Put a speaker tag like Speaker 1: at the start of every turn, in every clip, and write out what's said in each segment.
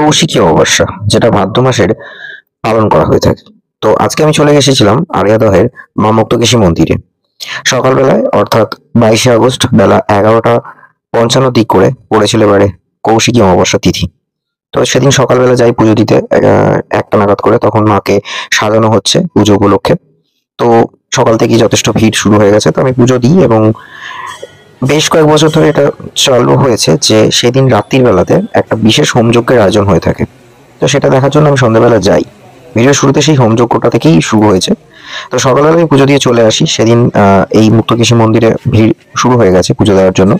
Speaker 1: কৌশিকী অমাবস্যা, যেটা ভাদ্র মাসের পালন করা হয়ে থাকে। তো আজকে আমি চলে এসেছিলাম আড়িয়াদহের মা মুক্তকেশী মন্দিরে। সকালবেলায় অর্থাৎ 22শে আগস্ট বেলা 11টা 55 দিক করে পড়েছিল এবারে কৌশিকী অমাবস্যা তিথি। তো সেদিন সকালবেলা যাই পুজো দিতে, একটা নাগাদ করে, তখন মাকে সাজানো হচ্ছে পুজো উপলক্ষে। তো সকাল থেকেই যথেষ্ট ভিড় শুরু হয়ে গেছে। তো আমি পুজো দিই এবং বেশ কয়েক বছর ধরে এটা চালু হয়েছে যে সেদিন রাত্রির বেলাতে একটা বিশেষ হোমযজ্ঞের আয়োজন হয়ে থাকে। তো সেটা দেখার জন্য আমি সন্ধ্যাবেলা যাই। ভিডিওর শুরুতে সেই হোমযজ্ঞটা থেকেই শুরু হয়েছে। তো সকালবেলা আমি পুজো দিয়ে চলে আসি। সেদিন এই মুক্তকেশী মন্দিরে ভিড় শুরু হয়ে গেছে পুজো দেওয়ার জন্য।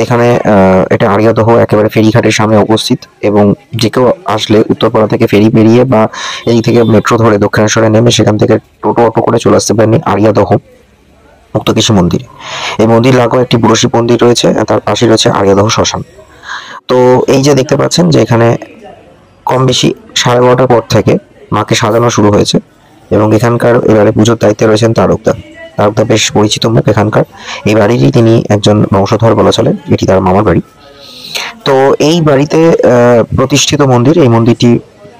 Speaker 1: এখানে এটা আড়িয়াদহ একেবারে ফেরিঘাটের সামনে অবস্থিত, এবং যে কেউ আসলে উত্তরপাড়া থেকে ফেরি পেরিয়ে বা এই থেকে মেট্রো ধরে দক্ষিণেশ্বরে নেমে সেখান থেকে টোটো অটো করে চলে আসতে পারেন আড়িয়াদহ মুক্তকেশী মন্দির। এই মন্দির লাগোয়া একটি বুড়ো শিব মন্দির রয়েছে, তার পাশে রয়েছে আড়িয়াদহ শ্মশান। তো এই যে দেখতে পাচ্ছেন যে এখানে কম বেশি 12:30টার পর থেকে মাকে সাজানো শুরু হয়েছে, এবং এখানকার এবারে পুজোর দায়িত্বে রয়েছেন তারকদা। তারকদা বেশ পরিচিত মুখ এখানকার। এই বাড়িরই তিনি একজন বংশধর বলা চলে, এটি তার মামার বাড়ি। তো এই বাড়িতে প্রতিষ্ঠিত মন্দির, এই মন্দিরটি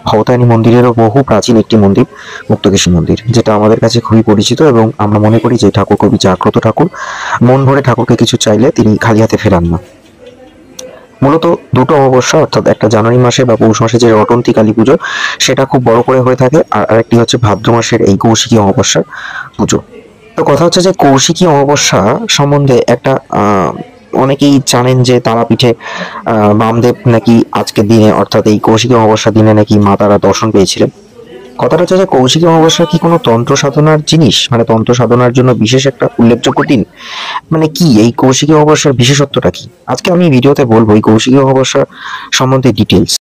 Speaker 1: ভবতারিণী মন্দিরেরও বহু প্রাচীন একটি মন্দির, মুক্তকেশী মন্দির, যেটা আমাদের কাছে খুবই পরিচিত। এবং আমরা মনে করি যে ঠাকুর খুবই জাগ্রত ঠাকুর। মন ভরে ঠাকুরকে কিছু চাইলে তিনি খালি হাতে ফেরান না। মূলত দুটো অমাবস্যা, অর্থাৎ একটা জানুয়ারি মাসে বা পৌষ মাসে যে রটন্তী কালী পুজো, সেটা খুব বড় করে হয়ে থাকে, আর আরেকটি হচ্ছে ভাদ্র মাসের এই কৌশিকী অমাবস্যার পুজো। তো কথা হচ্ছে যে কৌশিকী অমাবস্যা সম্বন্ধে একটা অনেকেই জানেন যে তারাপীঠে বামদেব নাকি আজকের দিনে, অর্থাৎ এই কৌশিকী অমাবস্যার দিনে নাকি মা তারা দর্শন পেয়েছিলেন। কথাটা হচ্ছে যে কৌশিকী অমাবস্যা কি কোনো তন্ত্র সাধনার জিনিস, মানে তন্ত্র সাধনার জন্য বিশেষ একটা উল্লেখযোগ্য দিন? মানে কি এই কৌশিকী অমাবস্যার বিশেষত্বটা কি? আজকে আমি ভিডিওতে বলবো এই কৌশিকী অমাবস্যা সম্বন্ধে ডিটেলস।